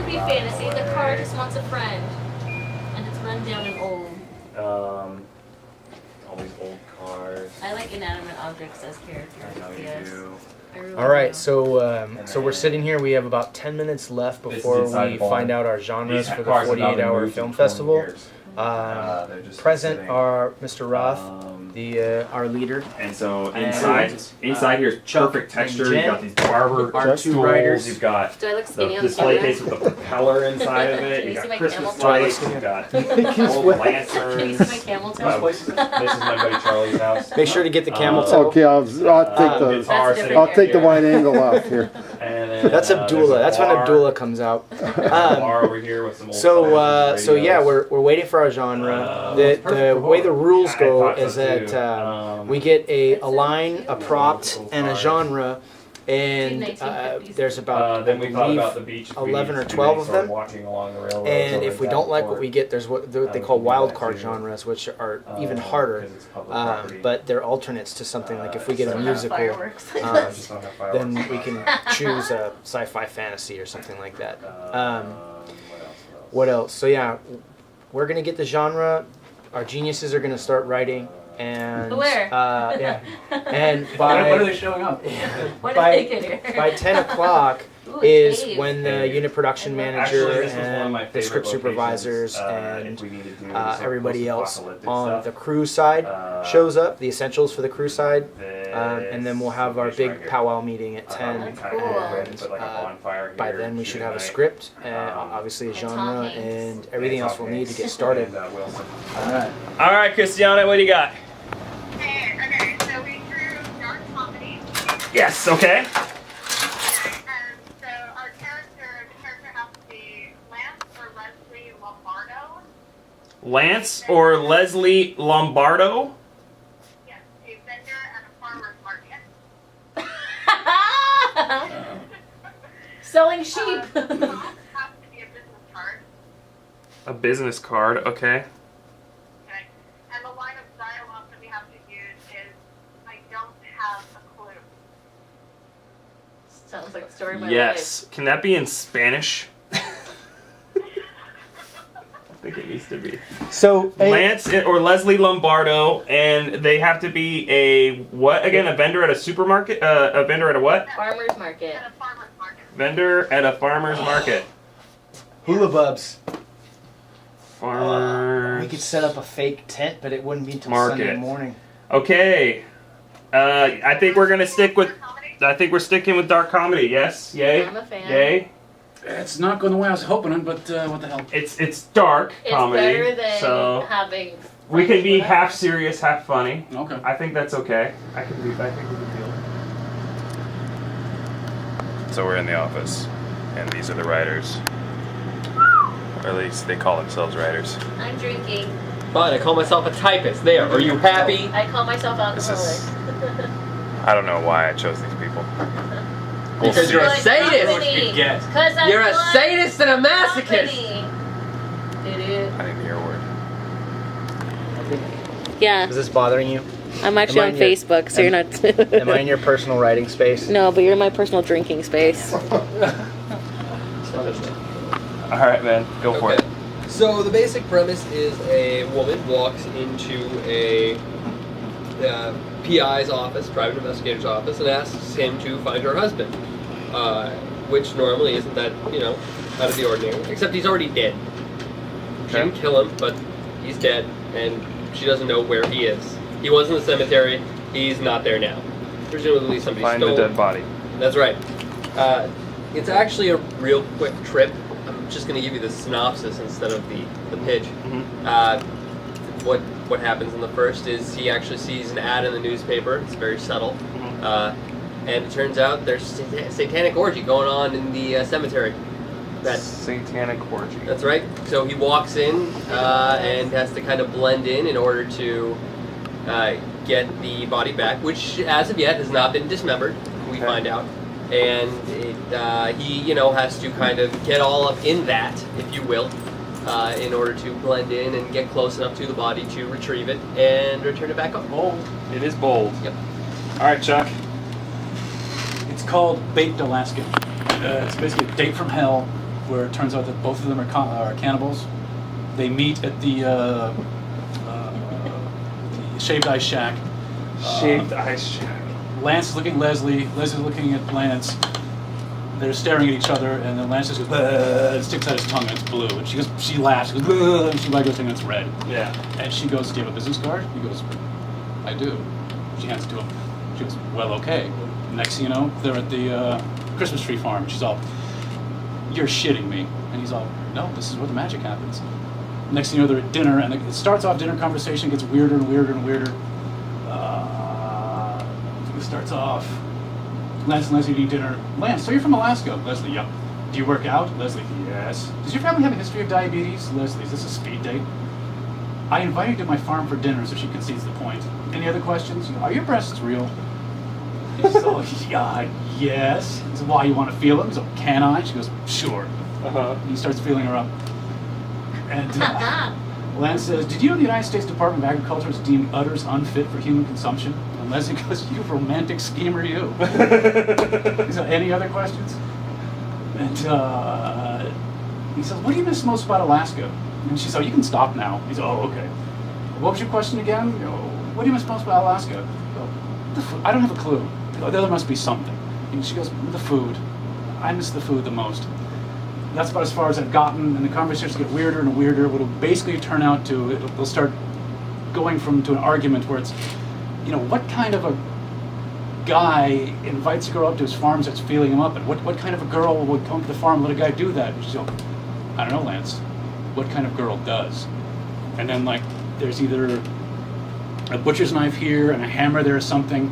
could be fantasy. The car just wants a friend, and it's run down and old. All these old cars. I like inanimate objects as characters. I know you Yes. do. I really All right, do. so we're sitting here. We have about 10 minutes left This is before inside we the barn. find out our genres These for the cars have not been 48-hour moved in film 20 festival. years. They're just Present sitting. are Mr. Roth, our leader, And so And, inside here is Chuck perfect and texture. Jen, You've got these barber our two stools. writers. You've got Do I look the skinny on the display camera? case with the propeller inside of it. Can You've you see got my Christmas camel toe? lights. You've got old lanterns. Can you see my camel toe? This is my buddy Charlie's house. Make sure to get the camel toe. Okay, I'll take the guitar That's sitting I'll take the here. wide angle off here. And then, That's there's Abdullah. a That's when bar. Abdullah comes out. Bar over here with some old So yeah, radios. we're waiting for our genre. The way the rules I go thought so is that too. we get a line, a prop, and a genre, and 1950s. there's about I then we thought believe about the beach. 11 or We 12 of started them. Walking along the railroad. and if we don't like what we get, there's what they call wild card genres, which are even harder. But they're alternates to something like if we get a Don't have musical, fireworks. then we can choose a sci-fi fantasy or something like that. What else? So yeah, we're gonna get the genre. Our geniuses are gonna start writing, and Where? yeah, and When by are they showing up? When by- did they get here? by 10 o'clock Ooh, a is cave. when the Cave. unit production I love manager Actually, this was one of my and the favorite script supervisors locations, and if we need to do some everybody else post-apocalyptic on stuff. the crew side shows up, the essentials for the crew side, This and then we'll have our location big right here. powwow meeting at We 10. kinda Cool. go ahead and put like a Uh, bonfire By here, then we should shoot have a at night. script, and obviously a And Tom genre, Hanks. and everything And else Tom we'll need to Hanks. get started. And, Wilson. Alright. All right, Christiana, what do you got? Hey, okay, so we drew dark comedy. Yes, okay. So our the character has to be Lance or Leslie Lombardo. Lance or Leslie Lombardo? Yes, a vendor at a farmer's market. Selling sheep. The boss has to be a business card. A business card, okay. Okay. And the line of dialogue that we have to use is, I don't have a clue. Sounds like the story of my Yes. Can that be in Spanish? I think it needs to be. So Lance or Leslie Lombardo, and they have to be a what again? A vendor at a supermarket? A vendor at a what? life. Farmer's market. At a farmer's market. Vendor at a farmer's market. hula bubs. Farmer's. We could set up a fake tent, but it wouldn't be until Market. Sunday morning. Okay. I think we're gonna stick with. Dark comedy? I think we're sticking with dark comedy. Yes. Yay. I'm a fan. Yay. It's not going the way I was hoping it, but what the hell? It's dark It's comedy. better than so having. we can be friends half serious, half funny. Okay. I think that's okay. I think we can deal. So we're in the office, and these are the writers. Or at least they call themselves writers. I'm drinking. Fine, I call myself a typist. There, are you happy? I call myself This alcoholic. I don't know why I chose these people. We'll Because see. you're a Good sadist. company. Get. 'Cause I'm You're a good sadist and a masochist. company. Idiot. I didn't hear a word. Yeah, Is this bothering you? I'm actually Am I on in your- Facebook, so you're not. Am I in your personal writing space? No, but you're in my personal drinking space. All right, man, go for it. So the basic premise is a woman walks into a PI's office, private investigator's office, and asks him to find her husband, which normally isn't that out of the ordinary. Except he's already dead. She didn't kill him, but he's dead, and she doesn't know where he is. He was in the cemetery. He's not there now. Presumably somebody Find stole the him. dead body. That's right. It's actually a real quick trip. I'm just going to give you the synopsis instead of the pitch. What happens in the first is he actually sees an ad in the newspaper. It's very subtle. And it turns out there's a satanic orgy going on in the cemetery. Satanic orgy. That's right. So he walks in and has to kind of blend in order to get the body back, which as of yet has not been dismembered, we Okay. find out. And he, has to kind of get all up in that, if you will, in order to blend in and get close enough to the body to retrieve it and return it back up. Bold. It is bold. Yep. All right, Chuck. It's called Baked Alaskan. It's basically a date from hell where it turns out that both of them are cannibals. They meet at the Shaved Ice Shack. Shaved Ice Shack. Lance is looking at Leslie. Leslie's looking at Lance. They're staring at each other, and then Lance just goes, "Bleh," and sticks out his tongue, and it's blue. And she laughs, she goes, "Bleh," and she waggles her thing, and it's red. Yeah. And she goes, "Do you have a business card?" He goes, "I do." She hands it to him. She goes, "Well, okay." Next thing you know, they're at the Christmas tree farm. She's all, "You're shitting me." And he's all, "No, this is where the magic happens." Next thing you know, they're at dinner, and it starts off dinner conversation, gets weirder and weirder and weirder. It starts off, Lance and Leslie eating dinner. Lance, so you're from Alaska? Leslie, yep. Do you work out? Leslie, yes. Does your family have a history of diabetes? Leslie, is this a speed date? I invited you to my farm for dinner, so she concedes the point. Any other questions? Are your breasts real? He's all, yeah, yes. He said, why, you want to feel them? He's like, can I? She goes, sure. He starts feeling her up. And Lance says, did you know the United States Department of Agriculture has deemed udders unfit for human consumption? And Leslie goes, you romantic schemer, you. He said, any other questions? And he says, what do you miss most about Alaska? And she said, oh, you can stop now. He said, oh, okay. What was your question again? What do you miss most about Alaska? The food. I don't have a clue. There must be something. And she goes, the food. I miss the food the most. That's about as far as I've gotten, and the conversations get weirder and weirder. What'll basically turn out to, they'll start going to an argument where it's, what kind of a guy invites a girl up to his farm, starts feeling him up, and what kind of a girl would come to the farm and let a guy do that? And she's like, I don't know, Lance. What kind of girl does? And then, there's either a butcher's knife here and a hammer there or something,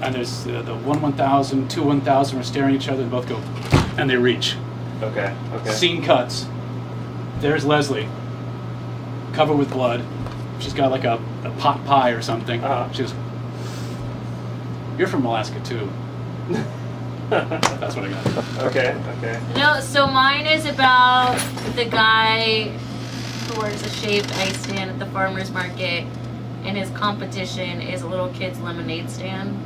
and there's the 1-1000, 2-1000 are staring at each other, and both go, and they reach. Okay. Scene cuts. There's Leslie, covered with blood. She's got a pot pie or something. She goes, you're from Alaska too. That's what I got. Okay. No, so mine is about the guy who works a shaved ice stand at the farmer's market, and his competition is a little kid's lemonade stand.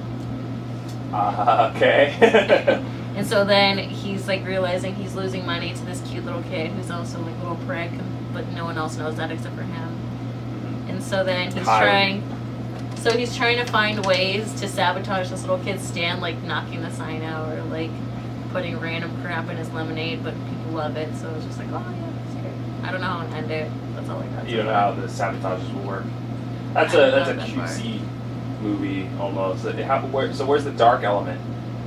Okay. And so then he's realizing he's losing money to this cute little kid who's also a little prick, but no one else knows that except for him. And so then he's trying to find ways to sabotage this little kid's stand, like knocking the sign out or putting random crap in his lemonade, but people love it, so it's just oh yeah, that's great. I don't know how to end it. That's all I got. You don't know how the sabotages will work. That's a cutesy movie almost. So where's the dark element?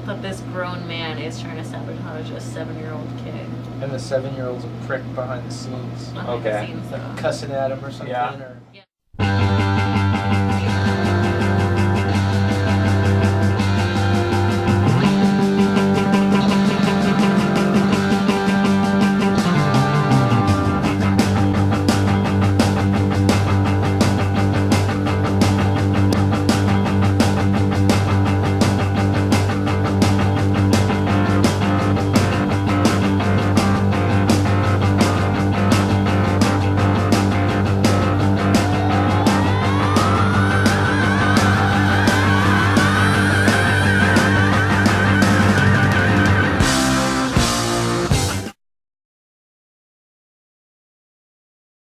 But this grown man is trying to sabotage a 7-year-old kid. And the 7-year-old's a prick behind the scenes. Behind the Okay. scenes, though. Cussing at him or something. Yeah. Or... Yeah.